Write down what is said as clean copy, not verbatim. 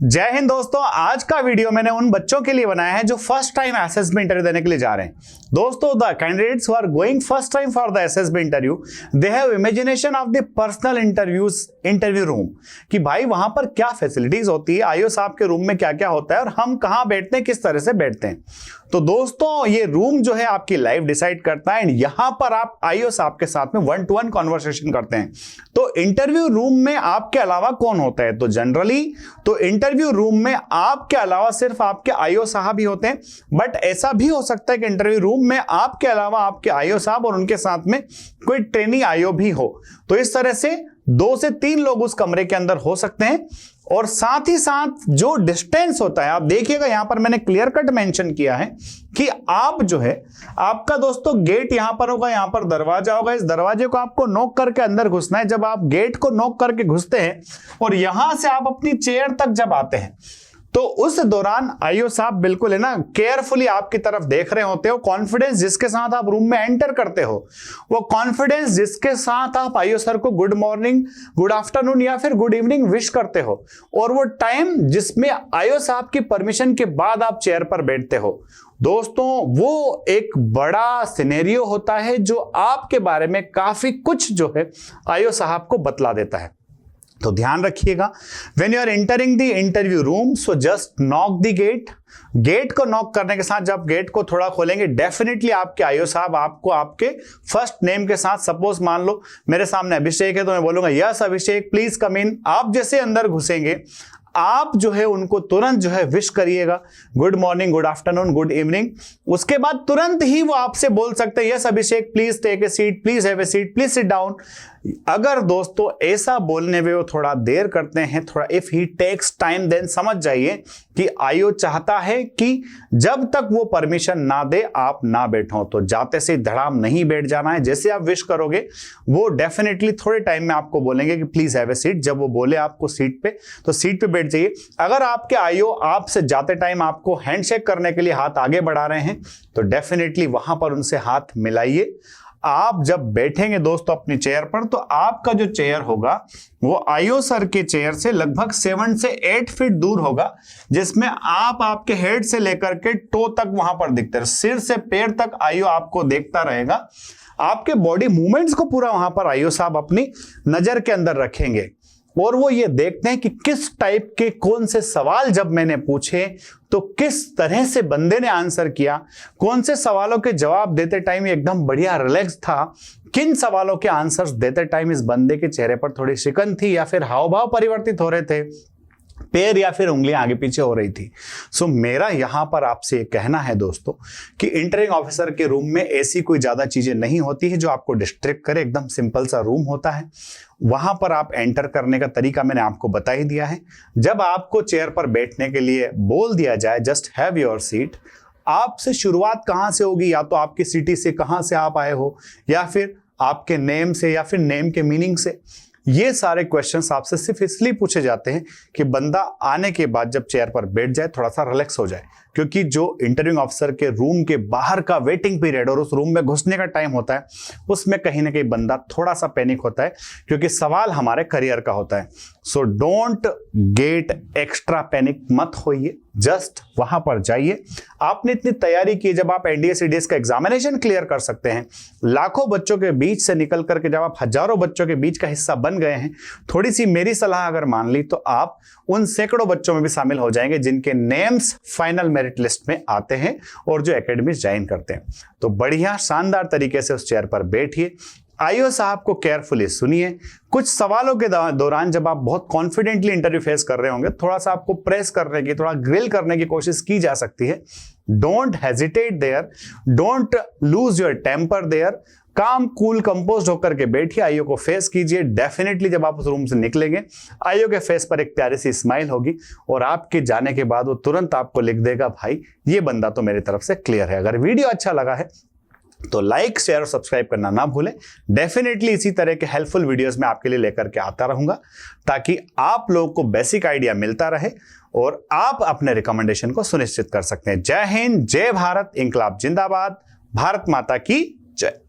जय हिंद दोस्तों, आज का वीडियो मैंने उन बच्चों के लिए बनाया है जो फर्स्ट टाइम एसएसबी इंटरव्यू देने के लिए जा रहे हैं। दोस्तों, the candidates who are going first time for the SSB interview, they have imagination of the personal interview room कि भाई वहां पर क्या फैसिलिटीज होती है, आईओ साहब के रूम में क्या क्या होता है और हम कहां बैठते हैं, किस तरह से बैठते हैं। तो दोस्तों, ये रूम जो है आपकी लाइफ डिसाइड करता है एंड यहां पर आप आईओ साहब के साथ में 1-to-1 कॉन्वर्सेशन करते हैं। तो इंटरव्यू रूम में आपके अलावा कौन होता है? तो जनरली तो इंटरव्यू रूम में आपके अलावा सिर्फ आपके आईओ साहब ही होते हैं, बट ऐसा भी हो सकता है कि इंटरव्यू रूम में आपके अलावा आपके आईओ साहब और उनके साथ में कोई ट्रेनी आईओ भी हो। तो इस तरह से 2 से 3 लोग उस कमरे के अंदर हो सकते हैं। और साथ ही साथ जो डिस्टेंस होता है, आप देखिएगा यहां पर मैंने क्लियर कट मेंशन किया है कि आप जो है आपका दोस्तों गेट यहां पर होगा, यहां पर दरवाजा होगा, इस दरवाजे को आपको नॉक करके अंदर घुसना है। जब आप गेट को नॉक करके घुसते हैं और यहां से आप अपनी चेयर तक जब आते हैं तो उस दौरान आईओ साहब बिल्कुल है ना केयरफुली आपकी तरफ देख रहे होते हो। कॉन्फिडेंस जिसके साथ आप रूम में एंटर करते हो, वो कॉन्फिडेंस जिसके साथ आप आईओ सर को गुड मॉर्निंग, गुड आफ्टरनून या फिर गुड इवनिंग विश करते हो, और वो टाइम जिसमें आईओ साहब की परमिशन के बाद आप चेयर पर बैठते हो, दोस्तों वो एक बड़ा सिनेरियो होता है जो आपके बारे में काफी कुछ जो है आईओ साहब को बतला देता है। तो ध्यान रखिएगा, when you are entering the interview room, so just knock the gate. Gate को नॉक करने के साथ जब गेट को थोड़ा खोलेंगे, डेफिनेटली आपके आईओ साहब आपको आपके फर्स्ट नेम के साथ, सपोज मान लो मेरे सामने अभिषेक है तो मैं बोलूंगा यस अभिषेक प्लीज कम इन। आप जैसे अंदर घुसेंगे आप जो है उनको तुरंत जो है विश करिएगा, good morning, good afternoon, good evening. उसके बाद तुरंत ही वो आपसे बोल सकते हैं yes Abhishek please take a seat, please have a seat, please sit down. अगर दोस्तों ऐसा बोलने में वो थोड़ा देर करते हैं, थोड़ा if he takes time, then समझ जाइए कि आईओ चाहता है कि जब तक वो परमिशन ना दे आप ना बैठो। तो जाते से धड़ाम नहीं बैठ जाना है। जैसे आप विश करोगे वो डेफिनेटली थोड़े टाइम में आपको बोलेंगे कि प्लीज हैव ए सीट। जब वो बोले आपको सीट पे, तो सीट पे बैठ जाइए। अगर आपके आईओ आपसे जाते टाइम आपको हैंडशेक करने के लिए हाथ आगे बढ़ा रहे हैं तो डेफिनेटली वहां पर उनसे हाथ मिलाइए। आप जब बैठेंगे दोस्तों अपनी चेयर पर, तो आपका जो चेयर होगा वो आईओ सर के चेयर से लगभग 7 से 8 फीट दूर होगा, जिसमें आप आपके हेड से लेकर के टो तक वहां पर दिखते रहे, सिर से पैर तक आईओ आपको देखता रहेगा। आपके बॉडी मूवमेंट्स को पूरा वहां पर आईओ साहब अपनी नजर के अंदर रखेंगे और वो ये देखते हैं कि किस टाइप के कौन से सवाल जब मैंने पूछे तो किस तरह से बंदे ने आंसर किया, कौन से सवालों के जवाब देते टाइम एकदम बढ़िया रिलैक्स था, किन सवालों के आंसर्स देते टाइम इस बंदे के चेहरे पर थोड़ी शिकन थी या फिर हाव भाव परिवर्तित हो रहे थे, पैर या फिर उंगलियां आगे पीछे हो रही थी। सो मेरा यहां पर आपसे कहना है दोस्तों कि इंटरव्यूइंग ऑफिसर के रूम में ऐसी कोई ज्यादा चीजें नहीं होती है जो आपको डिस्ट्रैक्ट करे। एकदम सिंपल सा रूम होता है। वहां पर आप एंटर करने का तरीका मैंने आपको बता ही दिया है। जब आपको चेयर पर बैठने के लिए बोल दिया जाए जस्ट हैव योर सीट, आपसे शुरुआत कहां से होगी? या तो आपकी सिटी से, कहां से आप आए हो, या फिर आपके नेम से, या फिर नेम के मीनिंग से। ये सारे क्वेश्चंस आपसे सिर्फ इसलिए पूछे जाते हैं कि बंदा आने के बाद जब चेयर पर बैठ जाए थोड़ा सा रिलैक्स हो जाए, क्योंकि जो इंटरव्यूइंग ऑफिसर के रूम के बाहर का वेटिंग पीरियड और उस रूम में घुसने का टाइम होता है, उसमें कहीं ना कहीं बंदा थोड़ा सा पैनिक होता है, क्योंकि सवाल हमारे करियर का होता है। So don't get extra panic, मत होइए, जस्ट वहां पर जाइए। आपने इतनी तैयारी की, जब आप एनडीए सीडीएस का एग्जामिनेशन क्लियर कर सकते हैं, लाखों बच्चों के बीच से निकल करके जब आप हजारों बच्चों के बीच का हिस्सा बन गए हैं, थोड़ी सी मेरी सलाह अगर मान ली तो आप उन सैकड़ों बच्चों में भी शामिल हो जाएंगे जिनके नेम्स फाइनल मेरिट लिस्ट में आते हैं और जो एकेडमी ज्वाइन करते हैं। तो बढ़िया शानदार तरीके से उस चेयर पर बैठिए, आईओ साहब को केयरफुली सुनिए। कुछ सवालों के दौरान जब आप बहुत कॉन्फिडेंटली इंटरव्यू फेस कर रहे होंगे, थोड़ा सा आपको प्रेस करने की, थोड़ा ग्रिल करने की कोशिश की जा सकती है। Don't hesitate there, don't lose your temper there. Calm cool compose होकर के बैठिए, आईओ को फेस कीजिए। डेफिनेटली जब आप उस रूम से निकलेंगे, आईओ के फेस पर एक प्यारी सी स्माइल होगी और आपके जाने के बाद वो तुरंत आपको लिख देगा भाई ये बंदा तो मेरी तरफ से क्लियर है। अगर वीडियो अच्छा लगा है तो लाइक, शेयर और सब्सक्राइब करना ना भूलें। डेफिनेटली इसी तरह के हेल्पफुल वीडियोस मैं आपके लिए लेकर के आता रहूंगा, ताकि आप लोगों को बेसिक आइडिया मिलता रहे और आप अपने रिकमेंडेशन को सुनिश्चित कर सकते हैं। जय हिंद, जय भारत, इंकलाब जिंदाबाद, भारत माता की जय।